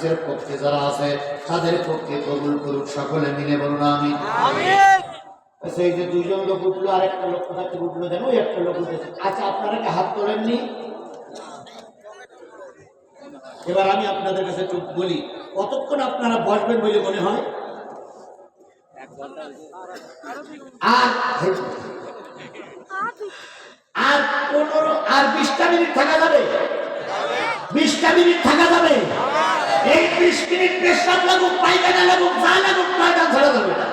হাদিসের পক্ষে যারা আছে তাদের পক্ষে কবুল করুক, সকলে মিলে বলুন আমিন। সেই যে দুইজন লোক উঠলো আর একটা লোক কোথা থেকে উঠলো যেন, ওই একটা লোক উঠেছে। আচ্ছা, আপনারা কি হাত তোলেননি? এবার আমি আপনাদের কাছে একটু বলি, কতক্ষণ আপনারা বসবেন বলে মনে হয়? আর 20টা মিনিট থাকা যাবে? 20টা মিনিট থাকা যাবে? এই 20 মিনিট পেশাব লাগুক, পায়খানা লাগুক, যা লাগুক, ময়দান ছাড়া যাবে না।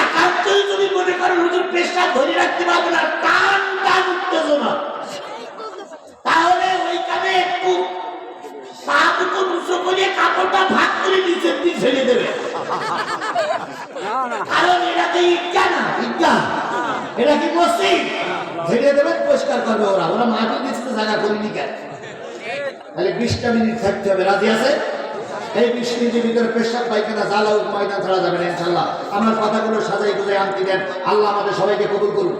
একান্তই যদি মনে করেন হুজুর পেশাব ধরে রাখতে পারবে না, টান টান উত্তেজনা, তাহলে ওইখানে একটু কাপড়টা ভাগ করে নিচের দিকে ছেড়ে দেবে। কারণ এটা তো ঈদগাহ না, ঈদগাহ এটা কি মসজিদ? ছেড়ে দেবেন, পরিষ্কার করবে ওরা। ওরা মাটির নিচে জায়গা করিনি কেন? তাহলে 20টা মিনিট থাকতে হবে। রাজি আছে? এই 20 মিনিটের ভিতরে পেশাব পায়খানা জ্বালা ময়দান ছাড়া যাবে না ইনশাআল্লাহ। আমার কথাগুলো সাজাই গুজাই আনতে দেন। আল্লাহ আমাদের সবাইকে কবুল করুন।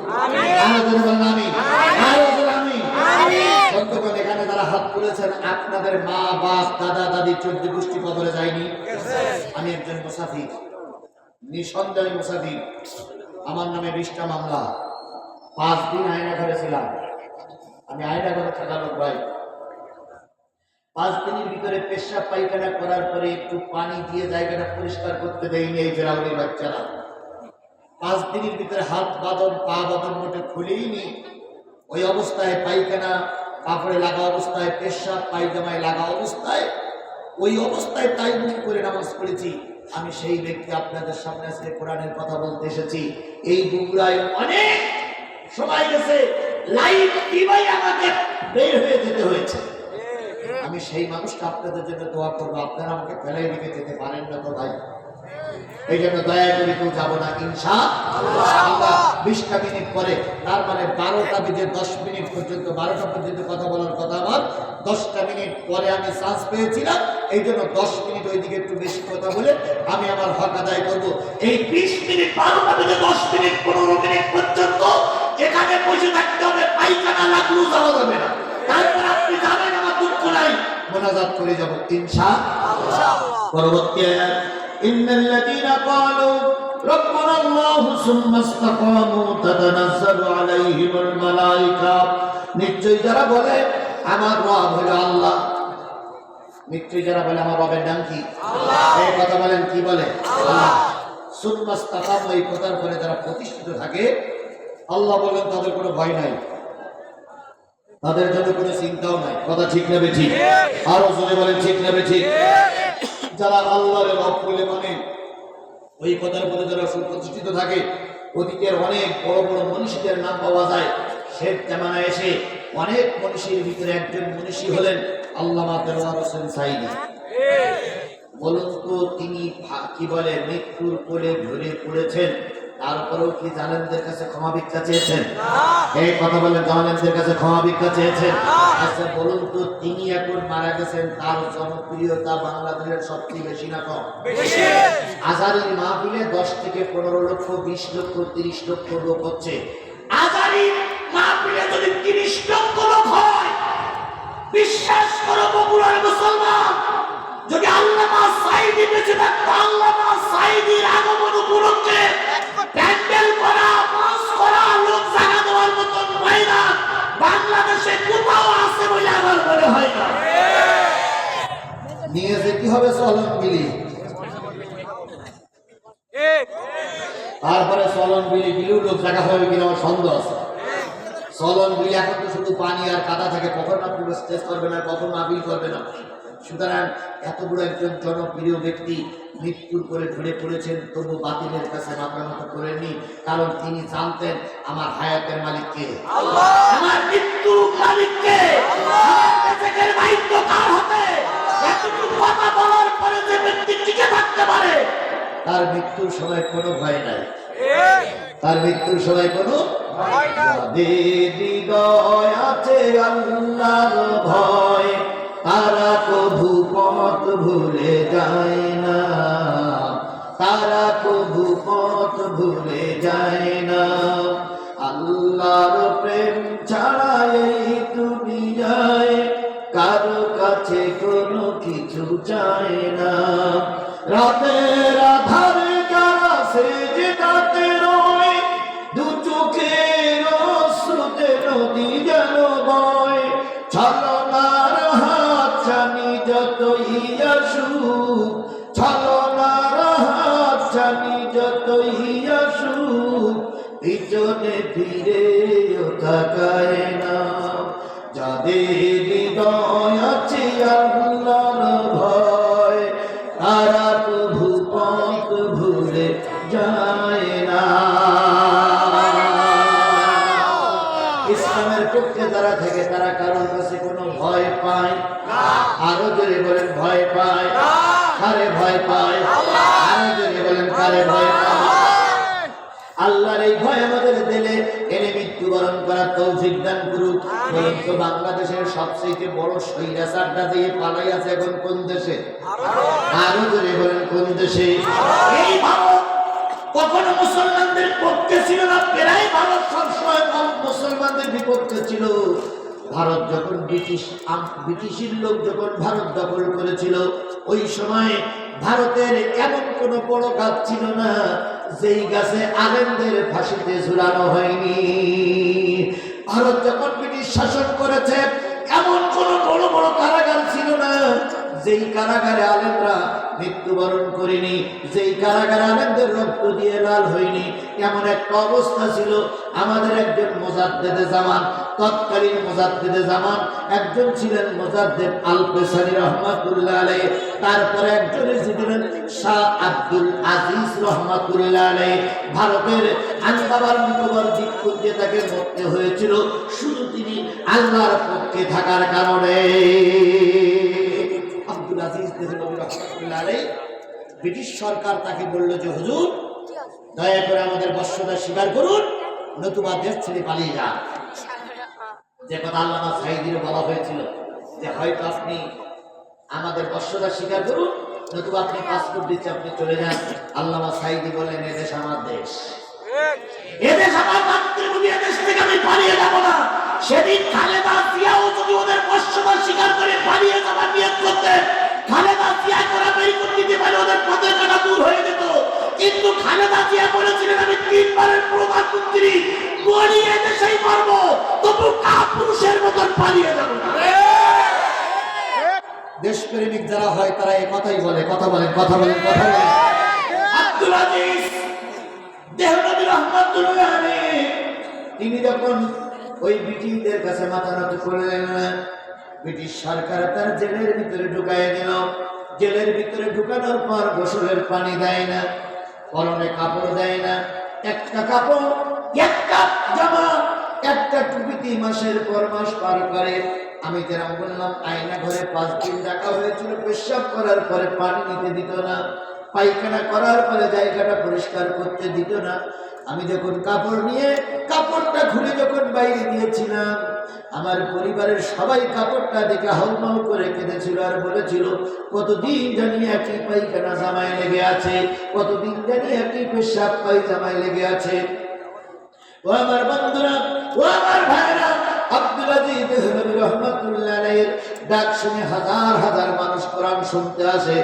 বন্ধুগণ, এখানে যারা হাত তুলেছেন আপনাদের মা বাপ দাদা দাদি 14 গোষ্ঠী কবরে যায়নি? আমি একজন মুসাফির, নিঃসন্দেহ মুসাফির। আমার নামে 20টা মামলা। 5 দিন আয়না ঘরে ছিলাম। আমি আয়না ঘরে থাকা লোক ভাই। 5 দিনের ভিতরে পেশাব পায়খানা করার পরে একটু পানি দিয়ে জায়গাটা পরিষ্কার করতে দেয়নি এই ফেরাউনির বাচ্চারা। 5 দিনের ভিতরে হাত বাঁধন পা বাঁধন মোটে খুলেইনি। ওই অবস্থায় পায়খানা কাপড়ে লাগা অবস্থায়, পেশাব পায়জামায় লাগা অবস্থায়, ওই অবস্থায় তাইমুম করে নামাজ পড়েছি। আমি সেই ব্যক্তি আপনাদের সামনে আজকে কোরআনের কথা বলতে এসেছি। এই বুকরায় অনেক সময় গেছে, লাইভ টিভাই আমাকে বের হয়ে যেতে হয়েছে। আমি সেই মানুষটা আপনাদের জন্য দোয়া করবো। আপনারা আমাকে ফেলাই রেখে যেতে পারেন না তো ভাই, এই জন্য দয়া করে কেউ যাবো না ইনশাআল্লাহ। 20টা মিনিট পরে, তার মানে 12টা বেজে 10 মিনিট পর্যন্ত, 12টা পর্যন্ত কথা বলার কথা আমার। 10টা মিনিট পরে আমি চান্স পেয়েছিলাম, এই জন্য 10 মিনিট ওইদিকে একটু বেশি কথা বলে আমি আমার হক আদায় করবো। এই 20 মিনিট 12টা বেজে 10 মিনিট 15 মিনিট পর্যন্ত এখানে বসে থাকতে হবে, পায়খানা লাগলেও যাওয়া যাবে না। তারপর আপনি যাবেন, আমার দুঃখ নাই, মোনাজাত করে যাবো ইনশাআল্লাহ। পরবর্তী আয়াত, ইন্নাল্লাযীনা ক্বালু রাব্বুনা আল্লাহু সুম্মা ইসতাকামু তাতানাজ্জালু আলাইহিমুল মালায়েকা। নিশ্চয়ই যারা বলে আমার রব হলো আল্লাহ, নিশ্চয়ই যারা বলে আমার রবের নাম কি আল্লাহ, এই কথা বলেন কি বলে আল্লাহ। সুম্মা ইসতাকামু, এই কথার পরে যারা প্রতিষ্ঠিত থাকে, আল্লাহ বলেন তাদের কোনো ভয় নাই, তাদের জন্য কোনো চিন্তাও নাই। কথা ঠিক না বেঠিক? আরো জোরে বলেন ঠিক না বেঠিক? যারা আল্লাহর রব বলে মানে, ওই কথার পরে যারা সুপ্রতিষ্ঠিত থাকে, অতীতের অনেক বড় বড় মনীষীদের নাম পাওয়া যায়। শেখ জামানায় এসে অনেক মনীষীর ভিতরে একজন মনীষী হলেন আল্লামা দেওয়ার হোসেন সাঈদী। বলুন তো, তিনি কি বলে মৃত্যুর কোলে ঝরে পড়েছেন, তারপরেও কি জালেমদের কাছে ক্ষমা ভিক্ষা চেয়েছেন? এই কথা বলেন, জালেমদের কাছে ক্ষমা ভিক্ষা চেয়েছেন? আচ্ছা বলুন তো, তিনি এখন মারা গেছেন, তার জনপ্রিয়তা বাংলাদেশের সবচেয়ে বেশি না কম? আজারির মাহফিলে 10 থেকে 15 লক্ষ, 20 লক্ষ, 30 লক্ষ লোক হচ্ছে। আজারির মাহফিলে যদি 30 লক্ষ লোক হয়, বিশ্বাস করো বগুড়ার মুসলমান, যদি আল্লামা সাঈদী বেঁচে থাকতো, আল্লামা সাঈদীর আগমন উপলক্ষে প্যান্ডেল করা, মাস করা, লোক জায়গা দেওয়ার মতন ময়দান বাংলাদেশে কোথাও আছে বলে আমার মনে হয় না। নিয়ে যেতে হবে চলন বিলি, তারপরে চলন বিলি বিলিও লোক জায়গা হবে কিনা আমার সন্দেহ আছে। চলন বিলি এখন তো শুধু পানি আর কাদা থাকে, কখন না পুরো স্টেজ করবে না, কখন আপিল করবে না। সুতরাং এত বড় একজন জনপ্রিয় ব্যক্তি মৃত্যুর করে ঝরে পড়েছেন, তবু বাতিলের কাছে মাথা নত করেননি, কারণ তিনি জানতেন আমার হায়াতের মালিক কে আল্লাহ, আমার মৃত্যুর মালিক কে আল্লাহ, আমার বেঁচে দায়িত্ব কার হাতে। এতটুকু কথা বলার পরে যে ব্যক্তি টিকে থাকতে পারে, তার মৃত্যুর সময় কোনো ভয় নাই, তার মৃত্যুর সময় কোনো ভয় নাই। হৃদয় আছে আল্লাহর ভয়, তারা কভু পথ ভুলে যায় না, তারা কভু পথ ভুলে যায় না। আল্লাহর প্রেম ছাড়া এই দুনিয়ায় কারো কাছে কোনো কিছু চায় না। রাতের আধারে যারা সেজদাতে রয়, দু চোখের অশ্রুতে নদী যেন বয়। ছলনার হাত ছানি যতই আসুক, ছলনার হাত ছানি যতই আসুক, পিছনে ফিরেও তাকায় না। যাদের হৃদয় আছে আল্লাহর ভয়, তারা প্রভু পথ ভুলে যায় না। ইসলামের পক্ষে যারা থাকে তারা কারোর কাছে কোনো ভয় পায়? আরো জোরে বলেন ভয় পায়। কারে ভয় পায়? আরো জোরে বলেন কারে ভয় পায়? আল্লাহর এই ভয় আমাদের দিলে এনে মৃত্যুবরণ করার তৌফিক দান করুক। বলুন তো বাংলাদেশের সবচেয়ে বড় স্বৈরাচারটা দিয়ে পালাই আছে এখন কোন দেশে? আরো জোরে বলেন কোন দেশে? এই ভারত কখনো মুসলমানদের পক্ষে ছিল না, প্রায় ভারত সবসময় মুসলমানদের বিপক্ষে ছিল। ভারত যখন ব্রিটিশের লোক যখন ভারত দখল করেছিল, ওই সময় ভারতের এমন কোন বড় গাছ ছিল না যেই গাছে আলেমদের ফাঁসিতে ঝুলানো হয়নি। ভারত যখন ব্রিটিশ শাসন করেছে, এমন কোন বড় বড় কারাগার ছিল না যেই কারাগারে আলেমরা মৃত্যুবরণ করেনি, যেই কারাগারে আলেমদের রক্ত দিয়ে লাল হয়নি। এমন একটা অবস্থা ছিল। আমাদের একজন মুজাদ্দেদে জামান, তৎকালীন মুজাদ্দেদে জামান একজন ছিলেন মুজাদ্দেদ আল পেসারি রহমাতুল্লাহ আলাইহি। তারপরে একজন ছিলেন শাহ আব্দুল আজিজ রহমাতুল্লাহ আলাইহি। ভারতের আন্দামান নিকোবর দ্বীপপুঞ্জে তাকে মরতে হয়েছিল শুধু তিনি আল্লাহর পক্ষে থাকার কারণে। আব্দুল আজিজ দেহলভী রহমাতুল্লাহ আলাইহি, ব্রিটিশ সরকার তাকে বলল যে হুজুর দয়া করে আমাদের বর্ষতা স্বীকার করুন, নতুবা দেশ ছেড়ে পালিয়ে যান। যে কথা আল্লামা সাঈদীর বলা হয়েছিল যে হয়তো আপনি আমাদের বর্ষতা স্বীকার করুন, নতুবা আপনি পাসপোর্ট দিচ্ছে আপনি চলে যান। আল্লামা সাঈদী বললেন এদেশ আমার দেশ, এদেশ আমার মাতৃভূমি, এদেশ থেকে আমি পালিয়ে যাব না। সেদিন খালেদা জিয়াও যদি ওদের বর্ষতা স্বীকার করে পালিয়ে যাবার নিয়ত করতেন, খালেদা জিয়া করা বের করে দিতে পারে, ওদের পথের কাটা দূর হয়ে যেত। কিন্তু খালেদা জিয়া বলেছিলেন আমি 3 বারের প্রধানমন্ত্রী, মরি এদেশেই মরবো, তবু কাপুরুষের মতন পালিয়ে যাব না। দেশপ্রেমিক যারা হয় তারা এই কথাই বলে। কথা বলেন, কথা বলেন, কথা বলেন। আব্দুল আজিজ দেহলভী রহমাতুল্লাহ আলাইহি তিনি যখন ওই ব্রিটিশদের কাছে মাথা নত করলেন, ব্রিটিশ সরকার তার জেলের ভিতরে ঢুকায় দিল। জেলের ভিতরে ঢুকানোর পর গোসলের পানি দেয় না, পরনে কাপড় দেয় না, একটা কাপড়, একটা জামা, একটা টুপিতে মাসের পর মাস পার করে। আমি যেরকম বললাম আয়না ঘরে 5 দিন রাখা হয়েছিল, পেশাব করার পরে পানি নিতে দিত না, পায়খানা করার পরে জায়গাটা পরিষ্কার করতে দিত না। আমি যখন কাপড় নিয়ে কাপড়টা খুলে যখন বাইরে দিয়েছিলাম, আমার পরিবারের সবাই কাপড়টা দেখে হাউমাউ করে কেঁদেছিল আর বলেছিল কতদিন জানি একই পায়খানা জামায় লেগে আছে, কতদিন জানি একই পেশাব পায়জামায় লেগে আছে। ও আমার বন্ধুরা, ও আমার ভাইরা, আব্দুল আজিজ দেহলভী রহমাতুল্লাহ আলাইহির ডাক শুনে হাজার হাজার মানুষ কোরআন শুনতে আসে,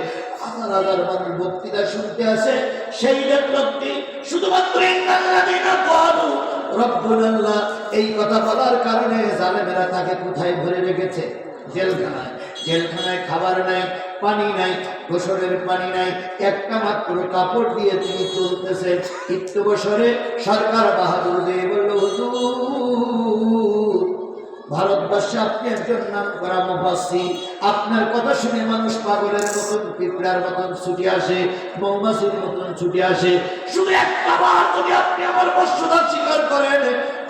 হাজার হাজার মানুষ বক্তৃতা শুনতে আসে। সেই লোকটি শুধুমাত্র ইন্নাল্লাযীনা ক্বালু রাব্বুনাল্লাহ এই কথা বলার কারণে জালেমেরা তাকে কোথায় ভরে রেখেছে? জেলখানায়। জেলখানায় খাবার নাই, পানি নাই, গোসলের পানি নাই, একটা মাত্র কাপড় দিয়ে তিনি চলতেছে। একটু বছরে সরকার বাহাদুর দিয়ে বলল হুজুর, ভারতবর্ষে আপনি একজন নাম করা মুফাসসির, আপনার কথা শুনে মানুষ পাগলের মতন, পিঁপড়ার মতন ছুটে আসে, মৌমাছির মতন ছুটে আসে। শুধু একটা বার যদি আপনি আমার বর্ষতা স্বীকার করেন,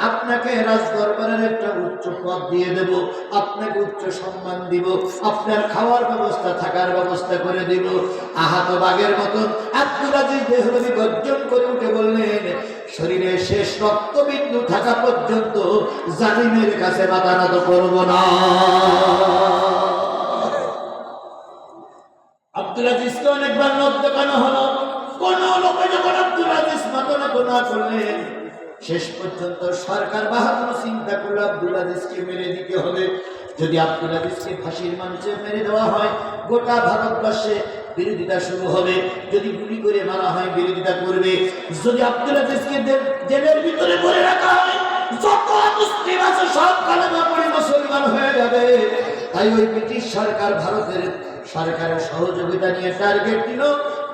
আপনাকে রাজদরবারের একটা উচ্চ পদ দিয়ে দেব, আপনাকে উচ্চ সম্মান দিব, আপনার খাওয়ার ব্যবস্থা, থাকার ব্যবস্থা করে দিব। আহত বাঘের মতন আব্দুল আজিজ দেহলভী গর্জন করে উঠে বললেন, শরীরে শেষ রক্তবিন্দু থাকা পর্যন্ত জালিমের কাছে মাথা নত করব না। আব্দুল আজিজকে অনেকবার লোক দেখানো হলো, কোন লোকে যখন আব্দুল আজিজ মাথা নত না করলেন, শেষ পর্যন্ত সরকার বাহাদুর চিন্তা করলো আব্দুল আজিজকে মেরে দিতে হবে। যদি আব্দুল আজিজকে ফাঁসির মঞ্চে মেরে দেওয়া হয়, গোটা ভারতবর্ষে বিরোধিতা শুরু হবে। যদি গুলি করে মারা হয়, বিরোধিতা করবে। যদি আব্দুল আজিজকে জেলের ভিতরে ভরে রাখা হয়, যত মুসলিম আছে সব কালেমা পড়ে মুসলমান হয়ে যাবে। তাই ওই ব্রিটিশ সরকার ভারতের সরকারের সহযোগিতা নিয়ে টার্গেট দিল,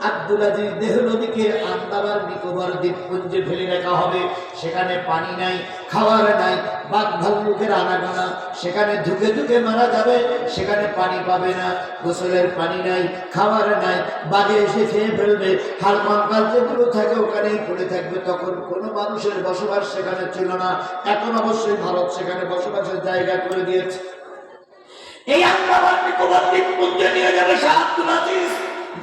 আব্দুল আজিজ দেহলভিকে আন্দামান নিকোবর দ্বীপপুঞ্জে ফেলে রাখা হবে। সেখানে পানি নাই, খাবার নাই, বাঘ ভাল্লুকের আনাগোনা, সেখানে ধুকে ধুকে মারা যাবে। সেখানে পানি পাবে না, গোসলের পানি নাই, খাবার নাই, বাঘে এসে খেয়ে ফেলবে। হাড় কঙ্কাল যেগুলো থাকে ওখানেই পড়ে থাকবে। তখন কোনো মানুষের বসবাস সেখানে ছিল না। এখন অবশ্যই ভারত সেখানে বসবাসের জায়গা করে দিয়েছে। এই আন্দামান নিকোবর দ্বীপপুঞ্জে নিয়ে যাবে শাহ আব্দুল আজিজ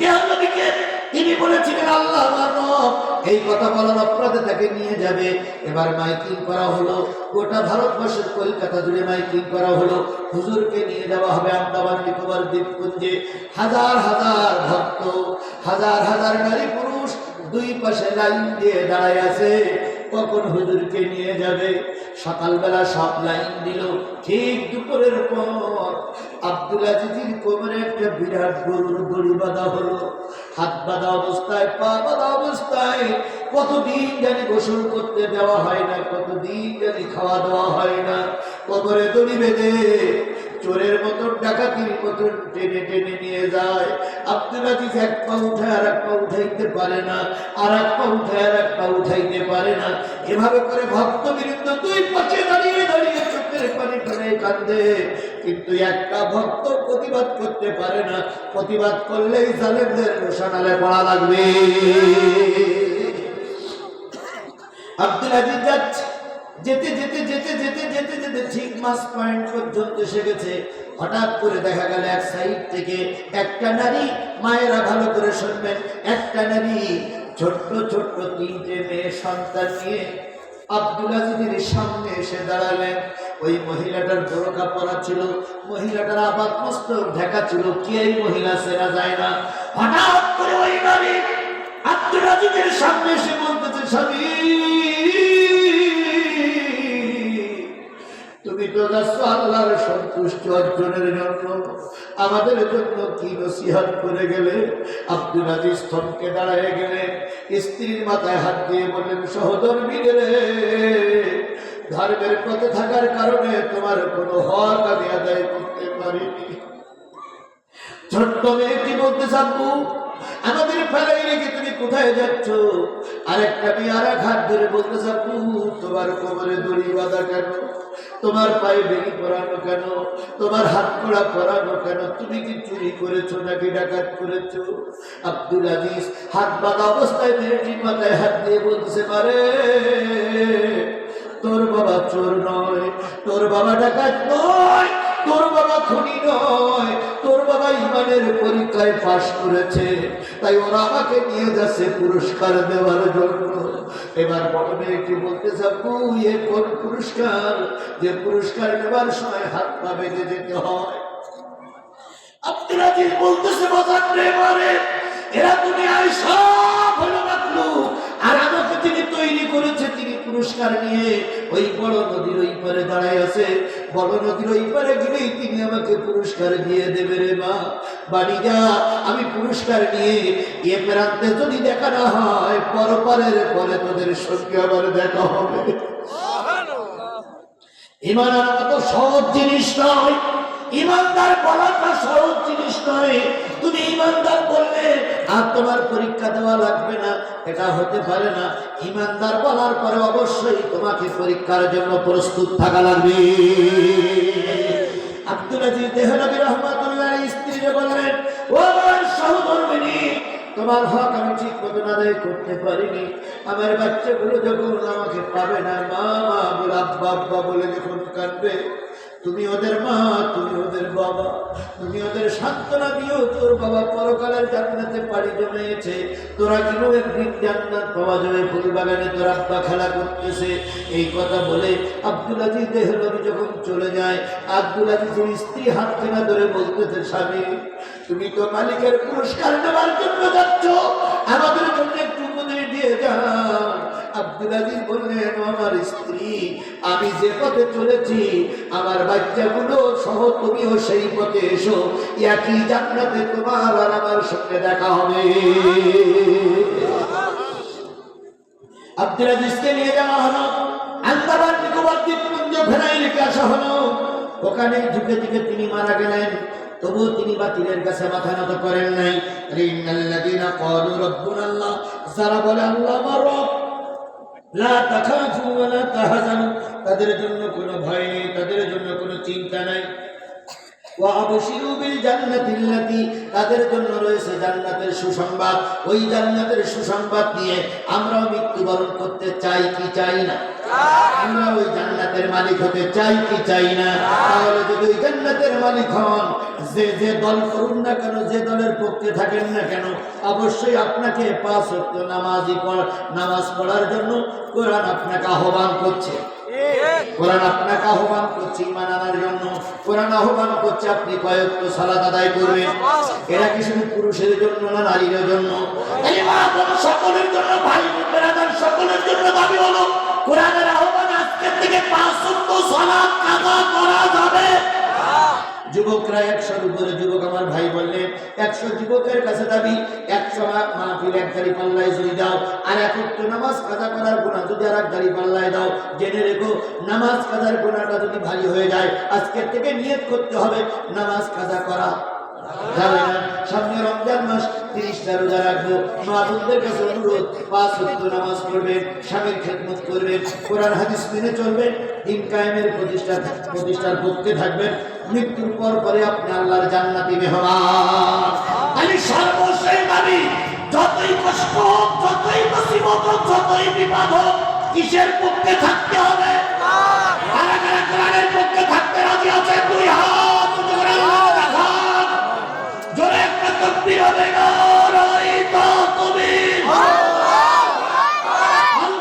দেহলভিকে। তিনি বলেছিলেন আল্লাহ আমার রব, এই কথা বলার অপরাধে তাকে নিয়ে যাবে। এবার মাইকিং করা হলো, গোটা ভারতবর্ষের কলকাতা জুড়ে মাইকিং করা হলো, হুজুরকে নিয়ে যাওয়া হবে আন্দামান নিকোবর দ্বীপপুঞ্জে। হাজার হাজার ভক্ত, হাজার হাজার নারী পুরুষ দুই পাশে লাইন দিয়ে দাঁড়ায় আছে, কখন হুজুরকে নিয়ে যাবে। সকালবেলা সব লাইন দিল। ঠিক দুপুরের পর আব্দুল আজিজের কোমরে একটা বিরাট গরুর দড়ি বাঁধা হলো। হাত বাঁধা অবস্থায়, পা বাঁধা অবস্থায়, কতদিন জানি গোসল করতে দেওয়া হয় না, কতদিন জানি খাওয়া দাওয়া হয় না। কোমরে দড়ি বেঁধে চোরের মতন, ডাকাতির মতন টেনে টেনে নিয়ে যায়। আব্দুল আজিজ এক পা উঠায় আর এক পা উঠাইতে পারে না, আর এক পা উঠায় আর এক পা উঠাইতে পারে না। এভাবে করে ভক্তবৃন্দ দুই পাশে দাঁড়িয়ে দাঁড়িয়ে চোখের পানি ফেলে কাঁদে, কিন্তু একটা ভক্ত প্রতিবাদ করতে পারে না। প্রতিবাদ করলেই জালেমদের রোশানালে পড়া লাগবে। আব্দুল আজিজ যাচ্ছে, যেতে যেতে যেতে যেতে যেতে যেতে ঠিক মাস পয়েন্ট পর্যন্ত এসে গেছে। হঠাৎ করে দেখা গেল এক সাইড থেকে একটা নারী, মায়েরা ভালো করে শুনবেন, একটা নারী ছোট্ট ছোট্ট তিনটে মেয়ে সন্তান নিয়ে আব্দুল আজিজের সামনে এসে দাঁড়ালেন। ওই মহিলাটার বোরকা পরা ছিল, মহিলাটার আপাত মস্তক ঢাকা ছিল। কি এই মহিলা চেনা যায় না? হঠাৎ করে ওই নারী আব্দুল আজিজের সামনে এসে বলতেছে, স্বামী তুমি তো যাচ্ছ আল্লাহর সন্তুষ্টি অর্জনের জন্য, আমাদের জন্য কি নসিহত করে গেলে? আব্দুল আজিজ থমকে দাঁড়ায় গেলেন, স্ত্রীর মাথায় হাত দিয়ে বললেন, সহধর্মীদের ধর্মের পথে থাকার কারণে তোমার কোনো হক আমি আদায় করতে পারিনি। ছোট্ট মেয়েটি বলতে চাবু, আমাদের ফেলাই রেখে তুমি কোথায় যাচ্ছ? আরেকটা মেয়ে আর এক হাত ধরে বলতে চাবু, তোমার কোমরে দড়ি বাঁধা কেন? তোমার পায়ে বেরি পরানো কেন? তোমার হাত কড়া পরানো কেন? তুমি কি চুরি করেছো নাকি ডাকাত করেছো? আব্দুল আজিজ হাত বাঁধা অবস্থায় মেয়েটির মাথায় হাত দিয়ে বলতেছে, পারে তোর বাবা চোর নয়, তোর বাবা ডাকাত নয়, তোর বাবা খুনি নয়, তোর বাবা ইমানের পরীক্ষায় পাশ করেছে, তাই ওরা আমাকে নিয়ে যাচ্ছে পুরস্কার দেওয়ার জন্য। এবার বড় মেয়েটি বলতে চাবু, এ কোন পুরস্কার যে পুরস্কার নেবার সময় হাত পা বেঁধে যেতে হয়? আব্দুল আজিজ বলতেছে, বাজার রে মারে, এরা তুমি আয় সব হলো মাতলুব, আর আমাকে তিনি তৈরি করেছে, তিনি পুরস্কার নিয়ে ওই বড় নদীর ওই পারে দাঁড়ায় আছে। বড় নদীর ওই পারে গেলেই তিনি আমাকে পুরস্কার দিয়ে দেবে। রে মা, বাড়ি যা, আমি পুরস্কার নিয়ে এ প্রান্তে যদি দেখা না হয়, পরপারের পরে তোদের সঙ্গে আবার দেখা হবে। ইমান মতো সহজ জিনিস নয়, ইমানদার বলাটা সহজ জিনিস নয়। তুমি ইমানদার বললে আর তোমার পরীক্ষা দেওয়া লাগবে না, এটা হতে পারে না। ইমানদার বলার পরে অবশ্যই তোমাকে পরীক্ষার জন্য প্রস্তুত থাকা লাগবে। আব্দুল আজিজ দেহলভী রহমাতুল্লাহ স্ত্রীকে বললেন, ও আমার সহধর্মিনী, তোমার হক আমি ঠিক মতো আদায় করতে পারিনি। আমার বাচ্চাগুলো যখন আমাকে পাবে না, মা মা বলে, আব্বা আব্বা বলে যখন কাঁদবে, তুমি ওদের মা, তুমি ওদের বাবা, তুমি ওদের সান্ত্বনা দিও। তোর বাবা পরকালের জান্নাতে পাড়ি জমিয়েছে, তোরা কিভাবে জান্নাত পাওয়া যাবে? ফুল বাগানে তোর আব্বা খেলা করতেছে। এই কথা বলে আব্দুল আজিজ দেহলভী যখন চলে যায়, আব্দুল আজিজের স্ত্রী হাত থেকে ধরে বলতেছে, স্বামী তুমি তো মালিকের পুরস্কার নেওয়ার জন্য যাচ্ছ, আমাদের জন্য একটু উপদেশ দিয়ে যাও। আব্দুল আজিজ বললেন, আমার স্ত্রী, আমি যে পথে চলেছি আমার বাচ্চাগুলো সহ তুমিও সেই পথে এসো, একই জান্নাতে তোমার আর আমার সঙ্গে দেখা হবে। আব্দুল আজিজকে নিয়ে যাওয়া হলো আন্দামান নিকোবর দ্বীপপুঞ্জ ফেরাই রেখে আসা হলো। ওখানে ঢুকে ঢুকে তিনি মারা গেলেন। তবুও তিনি বাতিলের কাছে মাথা নত করেন নাই। ইন্নাল্লাযীনা ক্বালু রাব্বুনাল্লাহ, যারা বলে আল্লাহ আমার রব, লা তাখাফু ওয়া লা তাহজানু, তাদের জন্য কোনো ভয় নেই, তাদের জন্য কোনো চিন্তা নাই। ওয়া আবশিরু বিল জান্নাতিল্লাতী, তাদের জন্য রয়েছে জান্নাতের সুসংবাদ। ওই জান্নাতের সুসংবাদ নিয়ে আমরাও মৃত্যুবরণ করতে চাই কি চাই না? আমরা ওই জান্নাতের মালিক হতে চাই কি চাই না? তাহলে যদি ওই জান্নাতের মালিক হন, যে দল করুন না কেন, যে দলের পক্ষে থাকেন না কেন, অবশ্যই আপনাকে 5 ওয়াক্ত নামাজ পড়ার জন্য কোরআন আপনাকে আহ্বান করছে। কোরআন আপনাকে আহ্বান করছে ঈমান আনার জন্য। কোরআন আহ্বান করছে আপনি কয়েকটা সালাত আদায় করবেন। এরা কি শুধু পুরুষের জন্য না নারীর জন্য? সকলের জন্য, ভাই বোনেরা সকলের জন্য দাবি হলো কোরআনের আহ্বান আজকের থেকে 5 ওয়াক্ত সালাত কাজা করা যাবে। যুবকরা 100-র উপরে যুবক আমার ভাই বললেন, 100 যুবকের কাছে দাবি 100 মাহফিল এক দাড়ি পাল্লায় যদি দাও, আর 1 ওয়াক্ত নামাজ কাজা করার গুনাহ যদি আর এক দাড়ি পাল্লায় দাও, জেনে রেখো নামাজ কাজার গুনাহটা যদি ভারী হয়ে যায়, আজকের থেকে নিয়ত করতে হবে নামাজ কাজা করা যাবে না। সামনে রমজান মাস, 30টা রোজা রাখবো। মা বোনদের কাছে অনুরোধ, 5 ওয়াক্ত নামাজ পড়বেন, স্বামীর খেদমত করবেন, কোরআন হাদিস মেনে চলবেন, দিন কায়েমের প্রতিষ্ঠার পক্ষে থাকবেন। মৃত্যুর পরে আপনি আল্লাহর জান্নাতি মেহমান। আমি সর্বশেষ দাবি, যতই কষ্ট হোক, যতই মুসিবত হোক, যতই বিপদ হোক, কিসের পক্ষে থাকতে হবে? কোরআনের পক্ষে থাকতে রাজি আছে? 2 হাত উঁচু করে আল্লাহ দেখান। জোরে একটা তাকবীর হবে না? রাইতা তুমি আল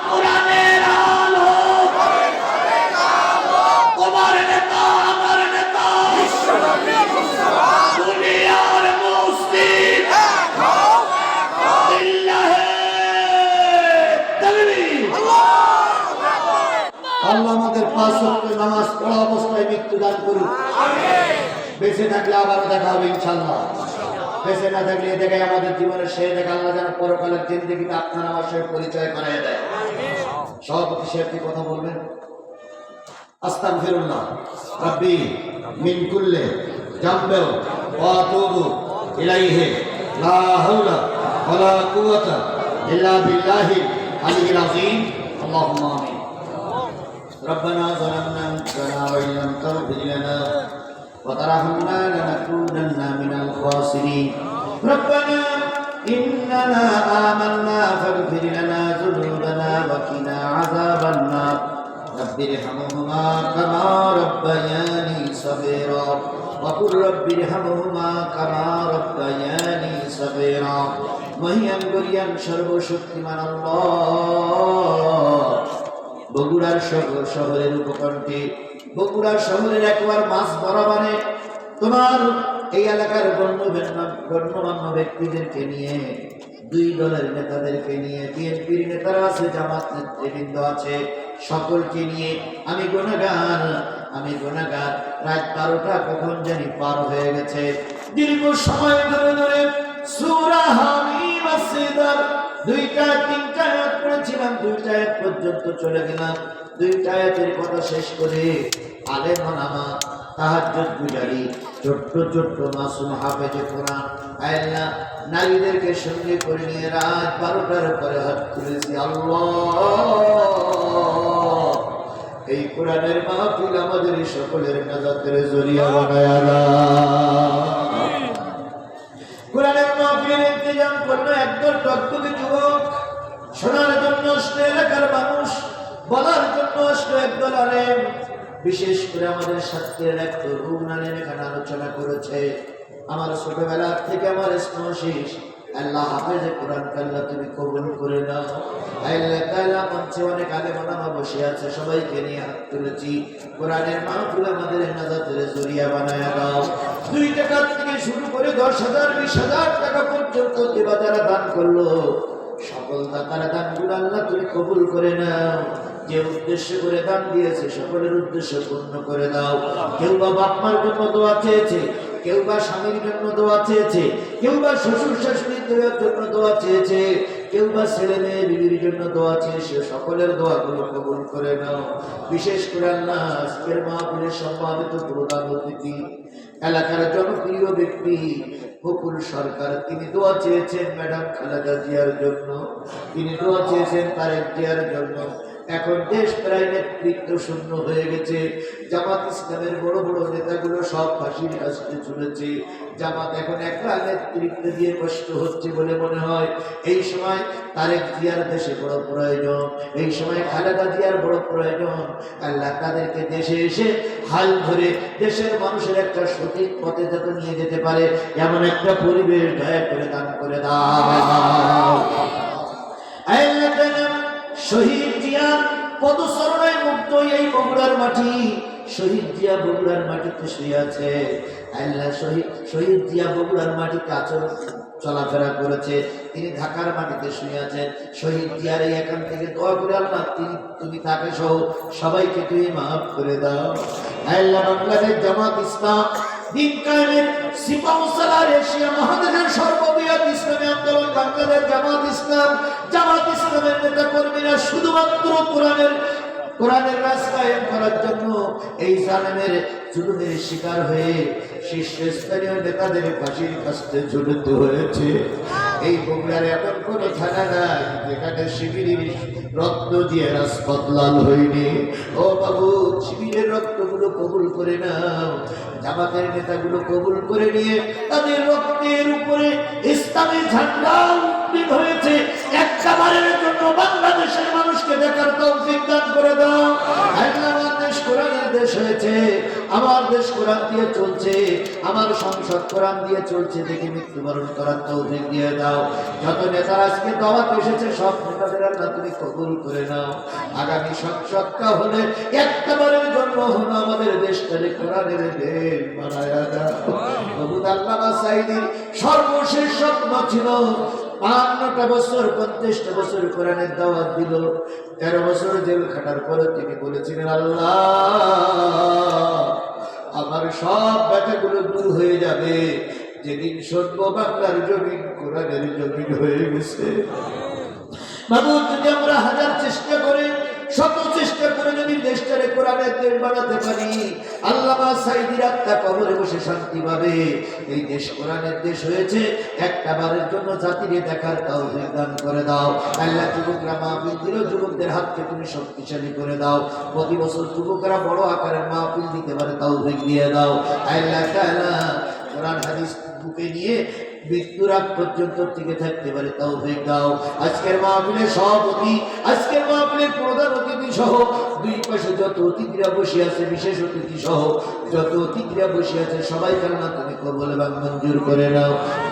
কোরআনের আলো, তোমার নেতা আমার নেতা, দুনিয়ার মুসলিম, আল্লাহ আমাদের 5 ওয়াক্ত নামাজ পড়া অবস্থায় মৃত্যু দান করুন। বেঁচে থাকলে আবারও দেখা হবে ইনশাআল্লাহ। বেঁচে না থাকলে দেখাই আমাদের জীবনের শেষ দেখা, আল্লাহ যেন পরকালের জিন্দেগিতে আপনার আমার সাথে পরিচয় করায় দেয়। সভাপতি সাহেব কি কথা বলবেন? আস্তাগফিরুল্লাহ রাব্বি মিন কুল্লি জামবিন ওয়া আতুবু ইলাইহি লা হাওলা ওয়ালা কুওয়াতা ইল্লা বিল্লাহিল আলিয়্যিল আযীম। আল্লাহুম্মা আমিন। ربنا ظلمنا أنفسنا وإن لم تغفر لنا وترحمنا لنكونن من الخاسرين. ربنا إننا آمنا فاغفر لنا ذنوبنا وقنا عذاب النار. رب ارحمهما كما ربياني صغيرا وقل رب ارحمهما كما ربياني صغيرا. মহিয়ান গরিয়ান সর্বশক্তিমান আল্লাহ, বগুড়ার শহরের উপকণ্ঠে, বগুড়া শহরের একবার মাছ বরাবরে তোমার এই এলাকার গণ্যমান্য ব্যক্তিদেরকে নিয়ে, 2 দলের নেতাদেরকে নিয়ে, বিএনপির নেতারা আছে, জামাত নেতৃবৃন্দ আছে, সকলকে নিয়ে আমি গুনাহগার। রাত 12টা কখন জানি পার হয়ে গেছে। দীর্ঘ সময় ধরে সূরা হামীম আসিদার 2টা 3টা আয়াত পড়েছিলাম, 2টা আয়াত পর্যন্ত চলে গেলাম। 2টা আয়াতের কথা শেষ করে আলেম ওলামা, তাহাজ্জুদ গুজারি, ছোট্ট মাসুম হাফেজে কোরআন আল্লাহ নারীদেরকে সঙ্গে করে নিয়ে রাত 12টার পরে হাত তুলেছি। আল্লাহ, এই কোরআনের মাহফিল আমাদের সকলের নাজাতের জরিয়া বানায়া দাও। কোরআনের মাহফিলের ইন্তজাম করলো একদল টকটকে যুবক, শোনার জন্য আসলো এলাকার মানুষ, বলার জন্য আসলো একদল আলেম। বিশেষ করে আমাদের ছাত্রের এক তরুণ আলেম এখানে আলোচনা করেছে। আমার ছোটবেলা থেকে আমার স্নেহ শেষ, আল্লাহ হাফেজে কোরআন আল্লাহ তুমি কবুল করে নাও। আল্লাহ তাআলা মঞ্চে অনেক আলেম ওলামা বসে আছে, সবাইকে নিয়ে হাত তুলেছি। কোরআনের মাহফিল আমাদের নাজাতের জরিয়া বানায়া দাও। 2 টাকা থেকে শুরু করে 10,000 20,000 টাকা পর্যন্ত যারা দান করলো, সকল দাতার দানগুলো আল্লাহ তুমি কবুল করে নাও। যে উদ্দেশ্য করে দান দিয়েছে সকলের উদ্দেশ্য পূর্ণ করে দাও। কেউ বা বাপ মার জন্য দোয়া চেয়েছে, কেউ বা স্বামীর জন্য দোয়া চেয়েছে, কেউ বা শ্বশুর শাশুড়ির জন্য দোয়া চেয়েছে, কেউ বা ছেলে মেয়ে বিবির জন্য দোয়া চেয়েছে, সকলের দোয়াগুলো কবুল করে নাও। বিশেষ করে আল্লাহ আজকের মাহফিলের সম্মানিত প্রধান অতিথি এলাকার জনপ্রিয় ব্যক্তি বকুল সরকার, তিনি দোয়া চেয়েছেন ম্যাডাম খালেদা জিয়ার জন্য, তিনি দোয়া চেয়েছেন তারেক জিয়ার জন্য। এখন দেশ প্রায় নেতৃত্ব শূন্য হয়ে গেছে। জামাত ইসলামের বড় বড় নেতাগুলো সব ফাঁসির কাছে ঝুলেছে। জামাত এখন একলা নেতৃত্ব দিয়ে কষ্ট হচ্ছে বলে মনে হয়। এই সময় তারেক জিয়ার দেশে বড় প্রয়োজন, এই সময় খালেদা জিয়ার বড় প্রয়োজন। আল্লাহ তাদেরকে দেশে এসে হাল ধরে দেশের মানুষের একটা সঠিক পথে যাতে নিয়ে যেতে পারে এমন একটা পরিবেশ দয়া করে দান করে দাও। শহীদ জিয়া পদচরণায় মুক্ত এই বগুড়ার মাটি, শহীদ জিয়া বগুড়ার মাটিতে শুয়ে আছে। আল্লাহ শহীদ জিয়া বগুড়ার মাটিতে আচরণ চলাফেরা করেছে, তিনি ঢাকার মাটিতে শুয়ে আছেন। শহীদ জিয়ার এখান থেকে দোয়া করে আল্লাহ তুমি তাকে সহ সবাইকে তুমি মাফ করে দাও। আল্লাহ বাংলাদেশ জামাত ইসলাম দিন কায়েমের সিপাহসালার এশিয়া মহাদেশের সর্ববৃহৎ ইসলামী আন্দোলন বাংলাদেশ জামাত ইসলাম, জামাত ইসলামের নেতা কর্মীরা শুধুমাত্র কোরআনের রাজ কায়েম করার জন্য এই জালেমের জুলুমের শিকার হয়ে শীর্ষস্থানীয় নেতাদের ফাঁসির কাছে ঝুলতে হয়েছে। এই বগুড়ার এমন কোন থানা নাই যেখানে শিবিরের রক্ত দিয়ে রাজপথ লাল হয়নি। ও বাবু, শিবিরের রক্তগুলো কবুল করে নাও, জামাতের নেতাগুলো কবুল করে নিয়ে তাদের রক্তের উপরে ইসলামী ঝান্ডা উত্তোলিত হয়েছে। একটা বারের জন্য বাংলাদেশের মানুষকে দেখার তৌফিক দান করে দাও। আমার দেশ কোরআনের দেশ হয়েছে, আমার দেশ কোরআন দিয়ে চলছে, আমার সংসদ কোরআন দিয়ে চলছে, দেখে মৃত্যুবরণ করার তৌফিক দিয়ে দাও। যত নেতারা আজকে দাওয়াত এসেছে সব নেতাদের আল্লাহ তুমি কবুল করে নাও। আগামী সংসদটা হলে একটা বারের জন্য হলো আমাদের দেশটারে কোরআনের দেশ বানায়া দাও। প্রভু আল্লামা সাঈদীর সর্বশেষ স্বপ্ন ছিল ৫৫টা বছর ৫০টা বছর কোরআনের দাওয়াত দিল। ১৩ বছর জেল খাটার পরে তিনি বলেছিলেন, আল্লাহ আমার সব ব্যথাগুলো দূর হয়ে যাবে যেদিন শুনব বাংলার জমিন কোরআনের জমিন হয়ে গেছে। মাবুদ, যদি আমরা হাজার চেষ্টা করে শত চেষ্টা করে যদি দেশটারে কোরআনের দেশ বানাতে পারি, আল্লামা সাঈদীর আত্মা কবরে বসে শান্তি পাবে। এই দেশ কোরআনের দেশ হয়েছে, একটা বারের জন্য জাতিরে দেখার তৌফিক দান করে দাও। আল্লাহ যুবকরা মাহফিল দিল, যুবকদের হাতকে তুমি শক্তিশালী করে দাও। প্রতি বছর যুবকরা বড় আকারের মাহফিল দিতে পারে তৌফিক দিয়ে দাও। আল্লাহ তাআলা কোরআন হাদিস বুকে নিয়ে মৃত্যুর আগ পর্যন্ত টিকে থাকতে পারে তৌফিক দাও। আজকের মাহফিলের সভাপতি, আজকের মাহফিলের প্রধান অতিথি সহ দুই পাশে যত অতিথিরা বসে আছে, বিশেষ অতিথি সহ যত অতিথিরা বসে আছে সবাই কারণ তুমি কবুল এবং মঞ্জুর করে নাও।